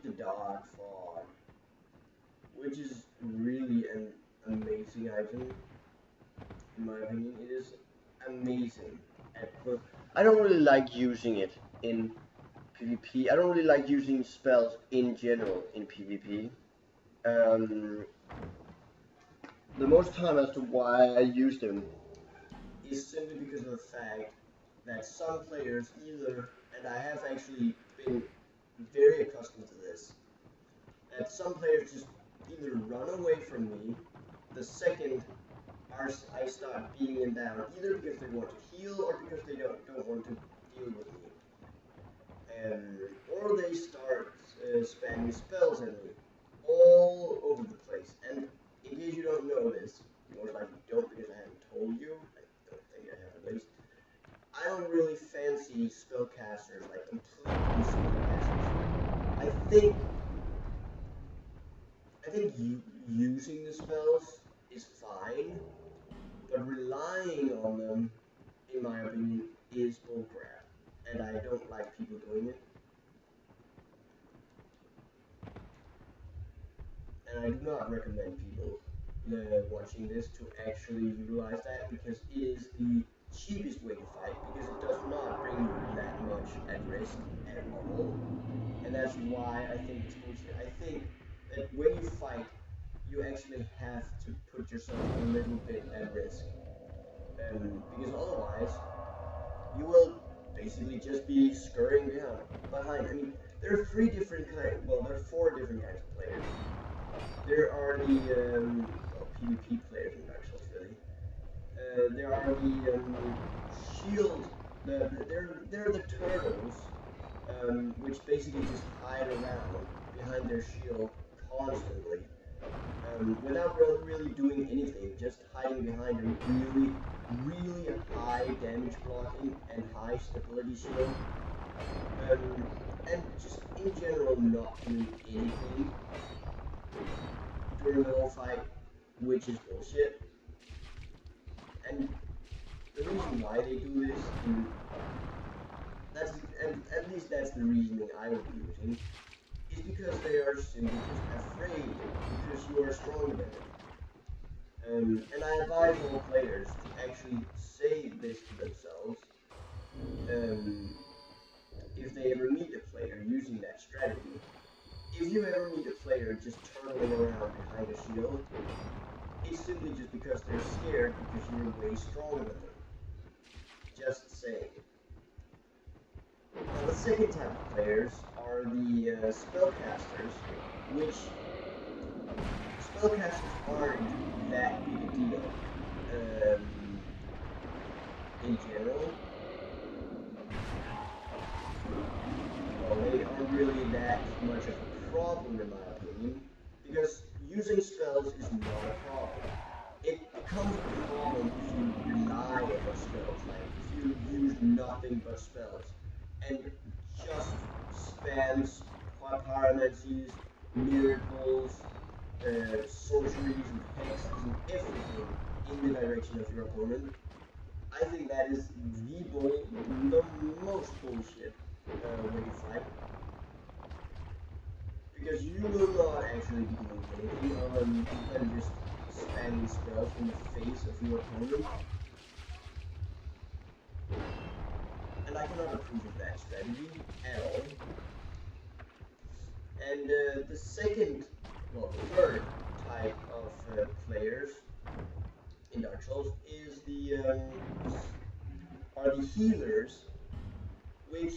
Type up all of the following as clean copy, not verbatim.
the Dark Fog, which is really an amazing item. In my opinion, it is amazing. Well, I don't really like using it in PvP. I don't really like using spells in general in PvP. Um, the most time as to why I use them is simply because of the fact that some players either, and I have actually been very accustomed to this, that some players just either run away from me the second I start beating them down, either because they want to heal or because they don't want to deal with me. Or they start spamming spells at me all over the place. And in case you don't know this, you most likely don't because I haven't told you. I don't think I have at least. I don't really fancy spellcasters, like completely spellcasters. I think using the spells is fine, but relying on them, in my opinion, is bullcrap, and I don't like people doing it. And I do not recommend people watching this to actually utilize that because it is the cheapest way to fight because it does not bring you that much at risk at all. And that's why I think it's bullshit. I think that when you fight, you actually have to put yourself a little bit at risk. Because otherwise, you will basically just be scurrying behind. I mean, there are three different kinds. Well, there are four different kinds of players. There are the PvP players in Dark Souls, really. There are the shield. They're the turtles, which basically just hide around behind their shield constantly, without really doing anything, just hiding behind a really high damage blocking and high stability shield, and just in general not doing anything during the whole fight, which is bullshit. And the reason why they do this, and at least that's the reasoning I would be using, is because they are simply just afraid because you are stronger than them. And I advise all players to actually say this to themselves if they ever meet a player using that strategy. If you ever meet a player just turtling around behind a shield, it's simply just because they're scared because you're way stronger than them. Just saying. Now the second type of players are the spellcasters, which spellcasters aren't that big a deal in general. Well, they aren't really that much of a problem in my opinion, because using spells is not a problem. It becomes a problem if you rely on spells, like if you use nothing but spells and just spams pyromancies, miracles, sorceries and hexes and everything in the direction of your opponent. I think that is the most bullshit way to fight. Because you will not actually be doing anything other than just spamming spells in the face of your opponent. And I cannot approve of that strategy at all. And the third type of players in Dark Souls is are the healers, which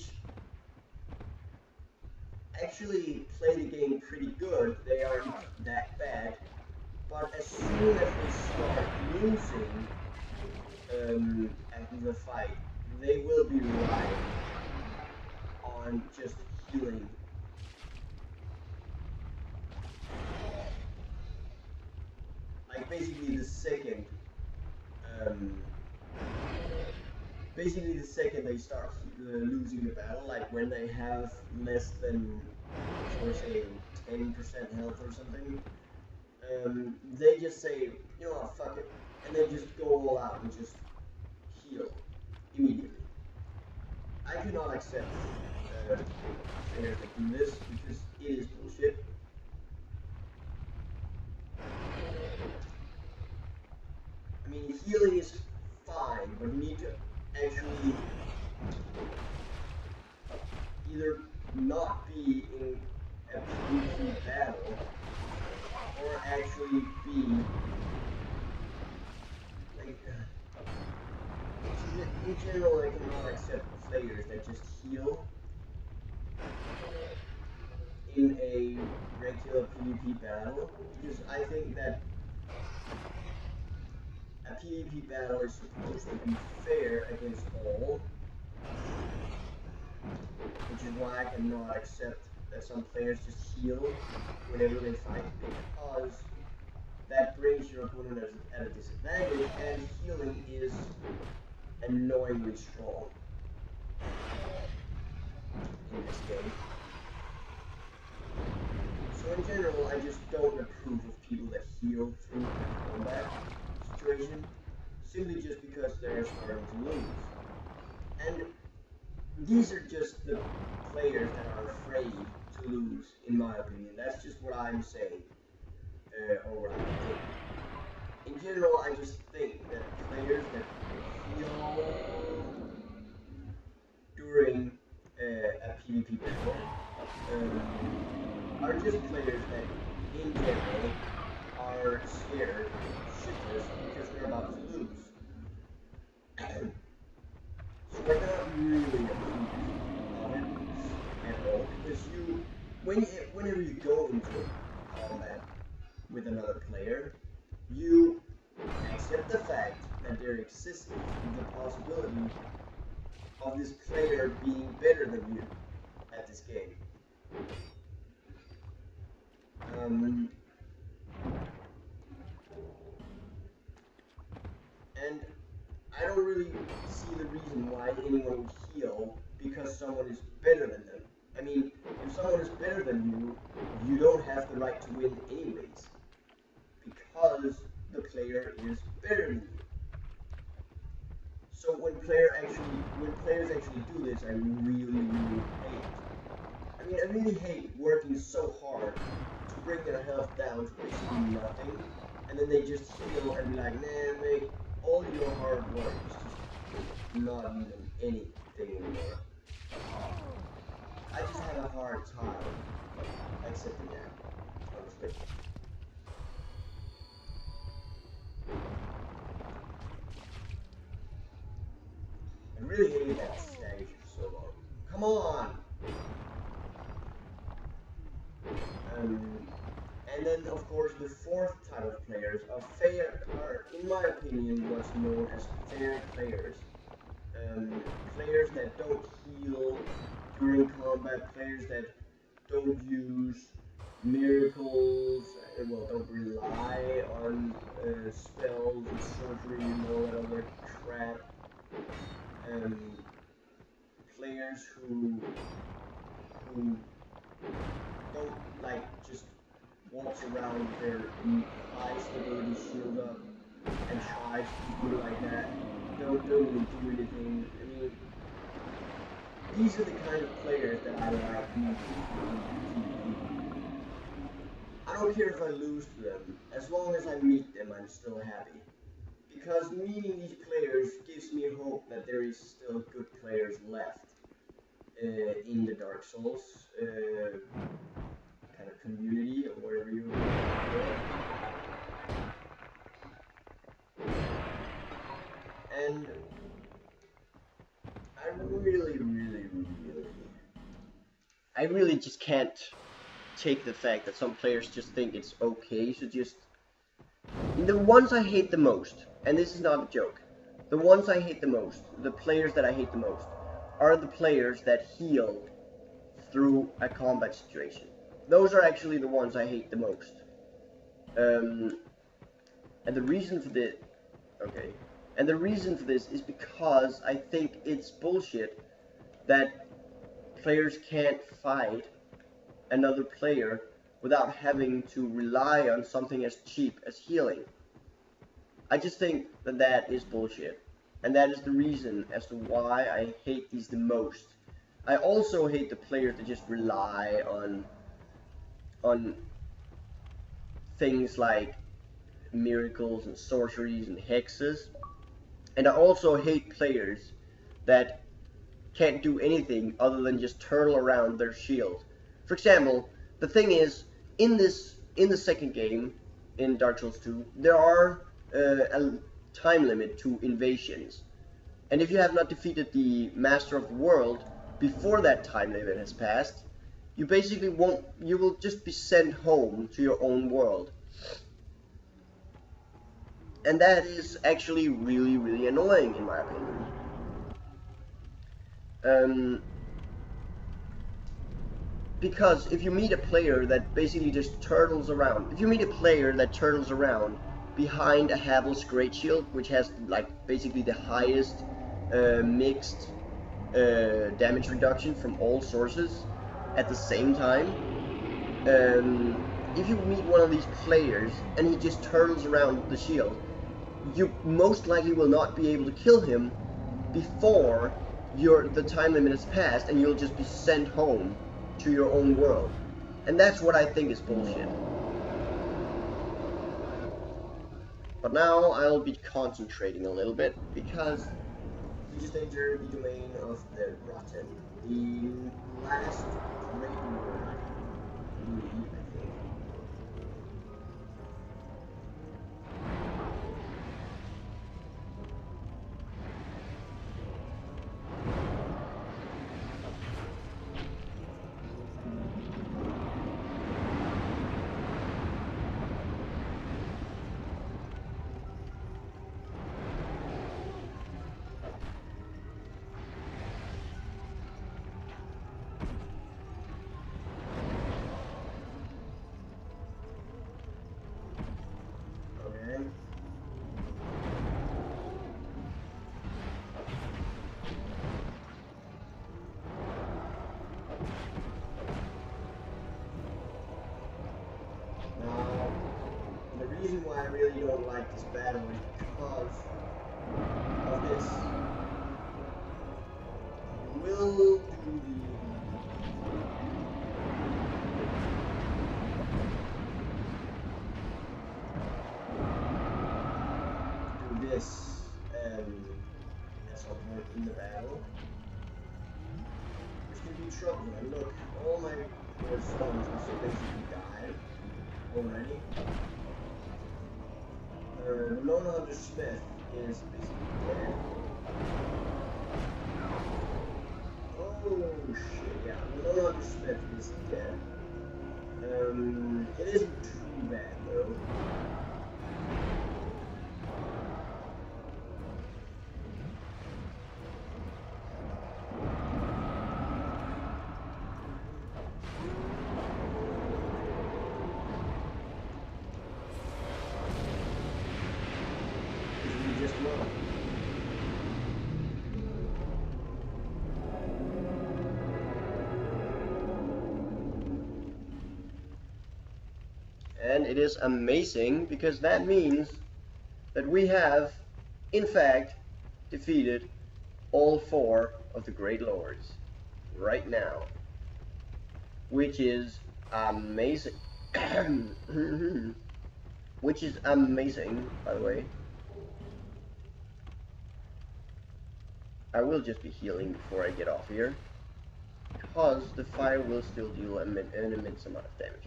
actually play the game pretty good. They aren't that bad, but as soon as they start losing after the fight, they will be relying on just healing. Like basically the second they start losing the battle, like when they have less than, or say, 10% health or something, they just say, you know what, fuck it, and they just go all out and just heal immediately. I cannot accept players that do this because it is bullshit. I mean, healing is fine, but you need to actually either not be in a PvP battle or actually be like in general I cannot accept players that just heal in a regular PvP battle because I think that a PvP battle is supposed to be fair against all, which is why I cannot accept that some players just heal whenever they fight, because that brings your opponent at a disadvantage, and healing is annoyingly strong in this game. So in general, I just don't approve of people that heal through a combat situation, simply just because they're starting to lose. And these are just the players that are afraid to lose, in my opinion. That's just what I'm saying, or what I think. In general, I just think that players that heal during a PvP battle are just players that, in general, are scared shitless because they're about to lose. So I cannot really approve of it at all, because whenever you go into combat with another player, you accept the fact that there exists the possibility of this player being better than you at this game. And I don't really see the reason why anyone would heal because someone is better than them. I mean, if someone is better than you, you don't have the right to win anyways, because the player is better than you. So when players actually do this, I really hate it. I mean, I really hate working so hard to bring their health down to basically nothing, and then they just heal and be like, nah, mate, all your hard work is just not even anything anymore. I just have a hard time accepting that, honestly. I really hated that stage for so long. Come on! And then, of course, the fourth type of players are, in my opinion, what's known as fair players. Players that don't heal during combat, players that don't use miracles, well, don't rely on spells and surgery and all that other crap. Players who don't like just walks around with their high stability shield up and tries to do like that. Don't really do anything. I mean, these are the kind of players that I like in PvP. I don't care if I lose to them. As long as I meet them, I'm still happy. Because meeting these players gives me hope that there is still good players left in the Dark Souls kind of community, or whatever you call it. And I really just can't take the fact that some players just think it's okay to just... The ones I hate the most, and this is not a joke, the ones I hate the most, the players that I hate the most, are the players that heal through a combat situation. Those are actually the ones I hate the most. And the reason for this... Okay. And the reason for this is because I think it's bullshit that players can't fight another player without having to rely on something as cheap as healing. I just think that that is bullshit. And that is the reason as to why I hate these the most I also hate the players that just rely on things like miracles and sorceries and hexes. And I also hate players that can't do anything other than just turtle around their shield. For example, the thing is, in the second game, in Dark Souls 2, there are a time limit to invasions. And if you have not defeated the Master of the World before that time limit has passed, you basically won't, you will just be sent home to your own world. And that is actually really, really annoying in my opinion. Because if you meet a player that basically just turtles around, if you meet a player that turtles around behind a Havel's Great Shield, which has like basically the highest mixed damage reduction from all sources at the same time, if you meet one of these players and he just turtles around the shield, you most likely will not be able to kill him before the time limit has passed, and you'll just be sent home to your own world. And that's what I think is bullshit. But now I'll be concentrating a little bit, because we just entered the domain of the Rotten, the last great word, I think. The reason why I really don't like this battle is because of this. You will do this at some point in the battle, which can be trouble. And look, all my core stones have basically died already. Lone Hunter Smith is basically dead. Oh shit, yeah, Lone Hunter Smith is dead. It isn't too bad though. And it is amazing, because that means that we have, in fact, defeated all 4 of the Great Lords right now, which is amazing. Which is amazing, by the way. I will just be healing before I get off here, because the fire will still deal an immense amount of damage.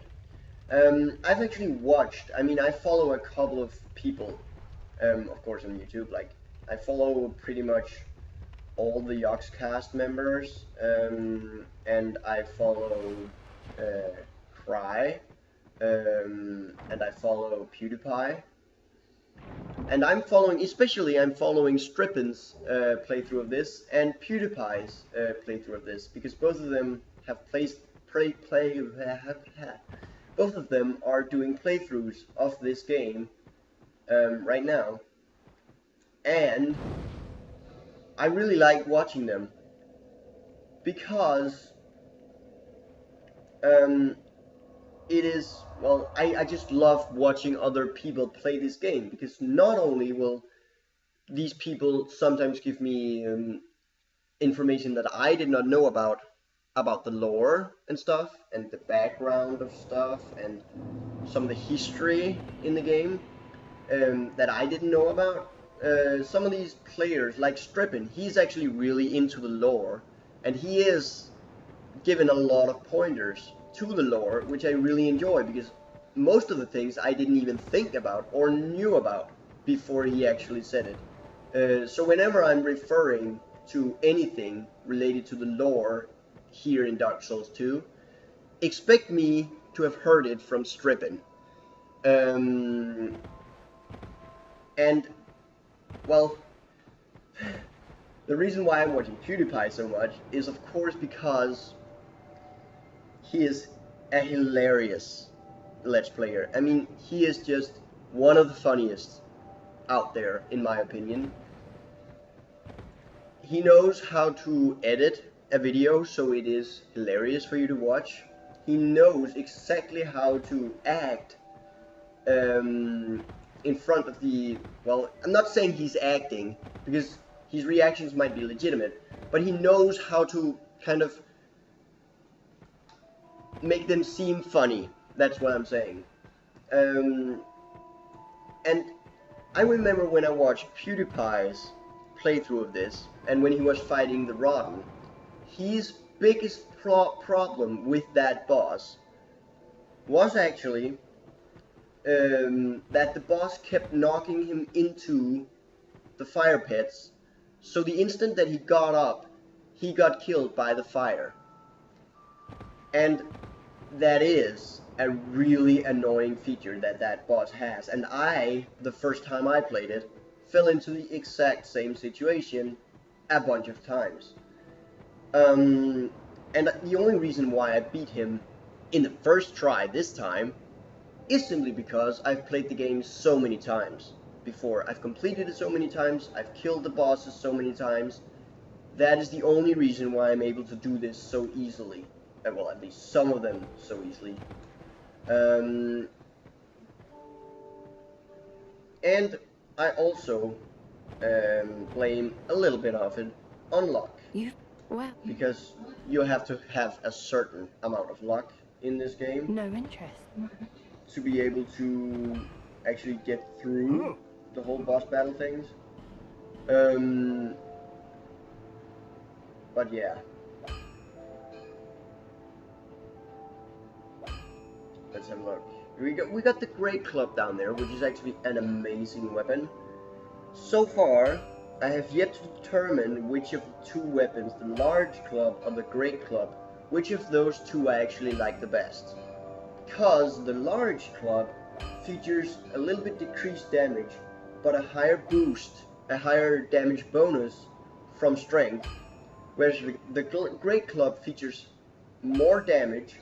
I've actually watched, I follow a couple of people, of course on YouTube, like, I follow pretty much all the Yogscast members, and I follow Cry, and I follow PewDiePie. And I'm following Strippin's playthrough of this, and PewDiePie's playthrough of this, because both of them have both of them are doing playthroughs of this game right now, and I really like watching them, because it is, well, I just love watching other people play this game, because not only will these people sometimes give me information that I did not know about about the lore and stuff, and the background of stuff, and some of the history in the game that I didn't know about. Some of these players, like Strippin, he's actually really into the lore, and he is given a lot of pointers to the lore, which I really enjoy, because most of the things I didn't even think about or knew about before he actually said it. So whenever I'm referring to anything related to the lore here in Dark Souls 2, expect me to have heard it from Strippin. And, well, the reason why I'm watching PewDiePie so much is, of course, because he is a hilarious Let's Player. I mean, he is just one of the funniest out there, in my opinion. He knows how to edit a video so it is hilarious for you to watch. He knows exactly how to act in front of the... Well, I'm not saying he's acting, because his reactions might be legitimate, but he knows how to kind of make them seem funny. That's what I'm saying. And I remember when I watched PewDiePie's playthrough of this, and when he was fighting the Rotten, his biggest problem with that boss was actually that the boss kept knocking him into the fire pits, so the instant that he got up, he got killed by the fire. And that is a really annoying feature that that boss has, and I, the first time I played it, fell into the exact same situation a bunch of times. And the only reason why I beat him in the first try this time is simply because I've played the game so many times before. I've completed it so many times, I've killed the bosses so many times. That is the only reason why I'm able to do this so easily. Well, at least some of them so easily. And I also blame a little bit of it on luck. Well, because you have to have a certain amount of luck in this game. No interest. To be able to actually get through the whole boss battle things. But yeah. Let's have a look. We got the Great Club down there, which is actually an amazing weapon. So far, I have yet to determine which of the two weapons, the Large Club or the Great Club, which of those two I actually like the best. Because the Large Club features a little bit decreased damage, but a higher boost, a higher damage bonus from strength, whereas the Great Club features more damage,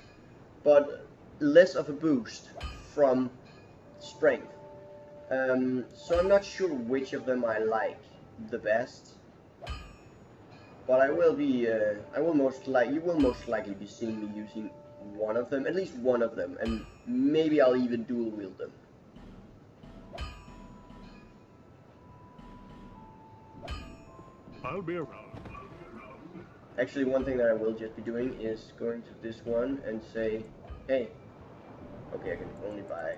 but less of a boost from strength. So I'm not sure which of them I like the best, but I will be, you will most likely be seeing me using one of them, at least one of them, and maybe I'll even dual wield them. I'll be around. Actually, one thing that I will just be doing is going to this one and say, hey, okay, I can only buy,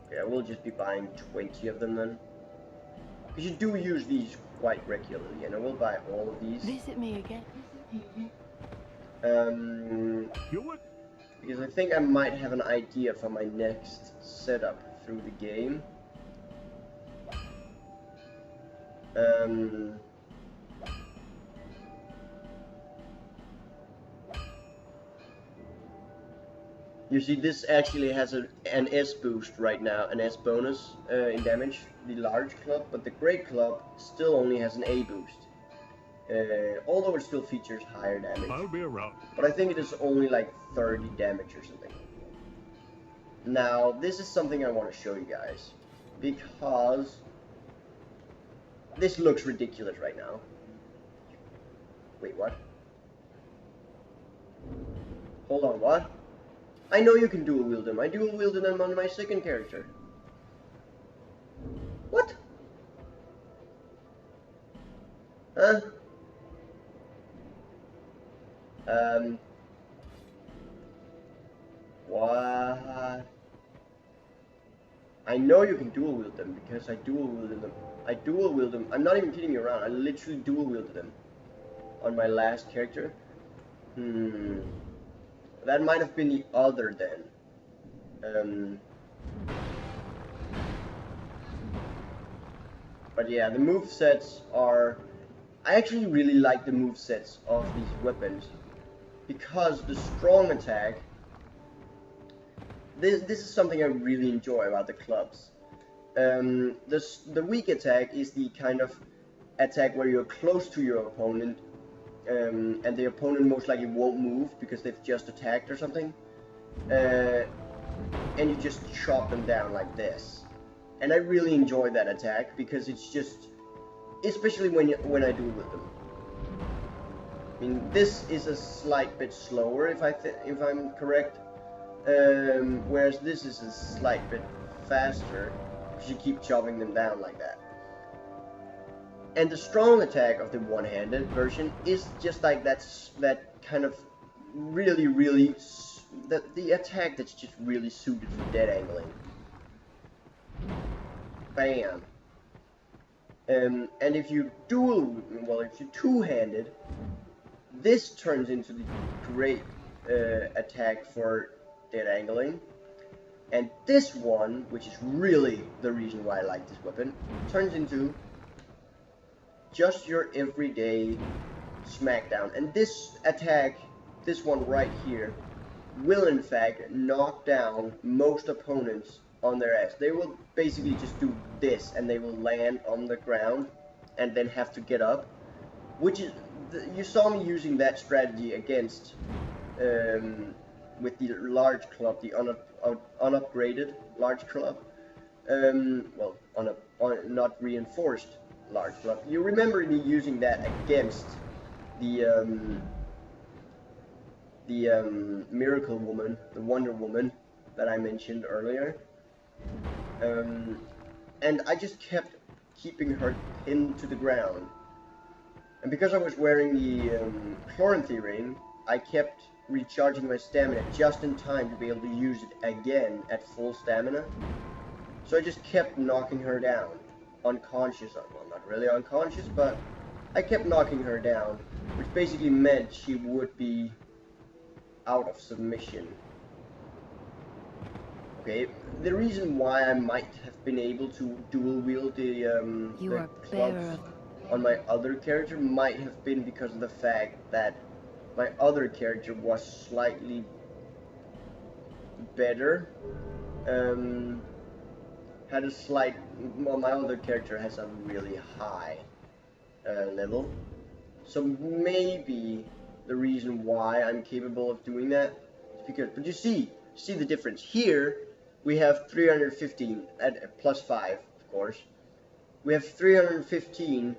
okay, I will just be buying 20 of them then. Because you do use these quite regularly, and I will buy all of these. Visit me again. You would? Because I think I might have an idea for my next setup through the game. You see, this actually has an S boost right now, an S bonus in damage, the Large Club, but the Great Club still only has an A boost. Although it still features higher damage. I'll be around. But I think it is only like 30 damage or something. Now, this is something I want to show you guys, because this looks ridiculous right now. Wait, what? Hold on, what? I know you can dual wield them. I dual wielded them on my second character. What? Huh? What? I know you can dual wield them because I dual wielded them. I dual wield them. I'm not even kidding you around. I literally dual wielded them on my last character. That might have been the other then. But yeah, the movesets are... I actually really like the movesets of these weapons. Because the strong attack... This is something I really enjoy about the clubs. The weak attack is the kind of attack where you're close to your opponent. And the opponent most likely won't move because they've just attacked or something. And you just chop them down like this. And I really enjoy that attack because it's just, especially when I duel with them. I mean, this is a slight bit slower if I'm correct, whereas this is a slight bit faster because you keep chopping them down like that. And the strong attack of the one-handed version is just like that kind of really the attack that's just really suited for dead angling. Bam. And if you if you two-handed, this turns into the great attack for dead angling. And this one, which is really the reason why I like this weapon, turns into just your everyday smackdown. And this attack, this one right here, will in fact knock down most opponents on their ass. They will basically just do this and they will land on the ground and then have to get up, which is, you saw me using that strategy against with the large club, the unupgraded large club, well, not reinforced large club. You remember me using that against the Miracle Woman, the Wonder Woman that I mentioned earlier. And I just kept keeping her pinned to the ground. And because I was wearing the Chloranthy ring, I kept recharging my stamina just in time to be able to use it again at full stamina. So I just kept knocking her down. Unconscious, well, not really unconscious, but I kept knocking her down, which basically meant she would be out of submission. Okay, the reason why I might have been able to dual wield the clubs on my other character might have been because of the fact that my other character was slightly better. Had a slight, well, my other character has a really high level, so maybe the reason why I'm capable of doing that is because, but you see the difference here. We have 315 at plus 5, of course. We have 315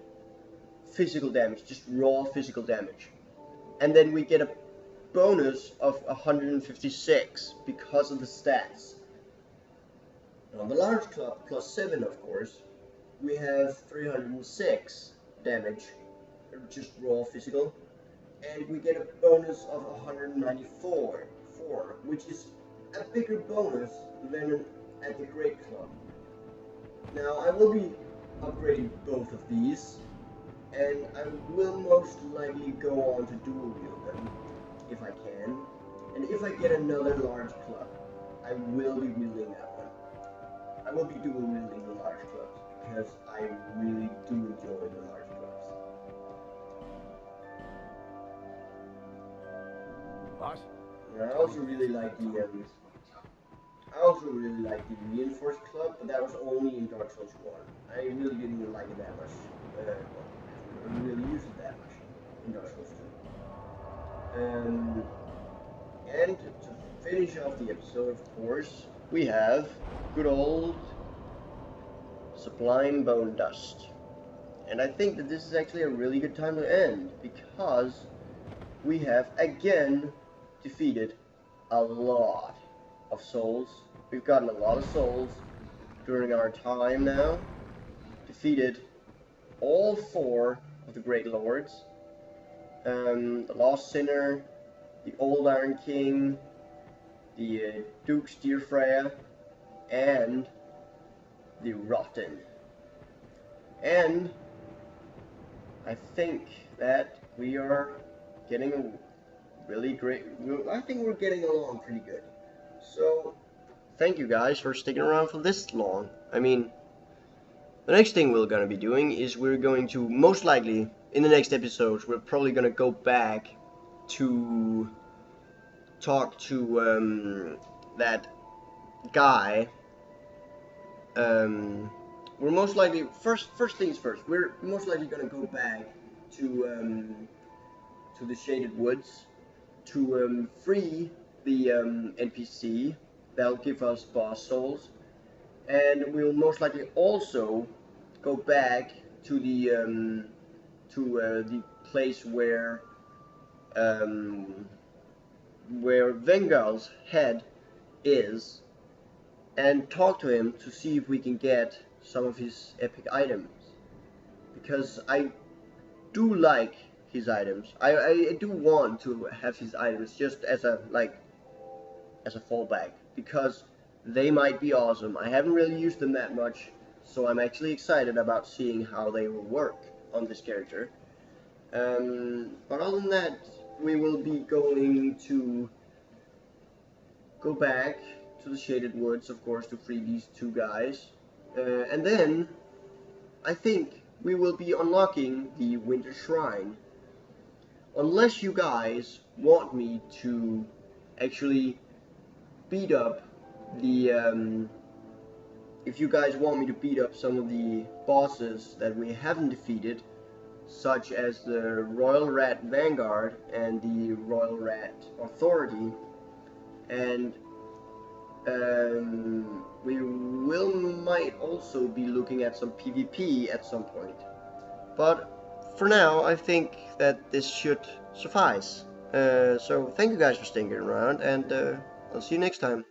physical damage, just raw physical damage. And then we get a bonus of 156 because of the stats. And on the large club, plus 7, of course, we have 306 damage, just raw physical. And we get a bonus of 194, which is a bigger bonus than at the Great Club. Now, I will be upgrading both of these, and I will most likely go on to dual wield them, if I can. And if I get another large club, I will be wielding that one. I will be dual wielding the large clubs, because I really do enjoy the large clubs. What? And I also really like the reinforced club, but that was only in Dark Souls 1. I really didn't like it that much. I didn't really use it that much in Dark Souls 2. And to finish off the episode, of course, we have good old Sublime Bone Dust. And I think that this is actually a really good time to end, because we have again defeated a lot of souls. We've gotten a lot of souls during our time now. Defeated all 4 of the Great Lords. The Lost Sinner, the Old Iron King, the Duke's Deerfryer, and the Rotten. And I think that we are getting a really great, I think we're getting along pretty good. So, thank you guys for sticking around for this long. I mean, the next thing we're gonna be doing is we're going to, most likely, in the next episodes, we're probably gonna go back to talk to that guy. We're most likely, first things first, we're most likely gonna go back to the Shaded Woods to free the NPC. That'll give us boss souls, and we'll most likely also go back to the place where Vengal's head is, and talk to him to see if we can get some of his epic items, because I do like his items. I do want to have his items just as a fallback, because they might be awesome. I haven't really used them that much, so I'm actually excited about seeing how they will work on this character. But other than that, we will be going to go back to the Shaded Woods, of course, to free these two guys. And then, I think we will be unlocking the Winter Shrine. Unless you guys want me to actually beat up the, if you guys want me to beat up some of the bosses that we haven't defeated, such as the Royal Rat Vanguard and the Royal Rat Authority, and we might also be looking at some PvP at some point. But for now, I think that this should suffice. So thank you guys for sticking around, and I'll see you next time.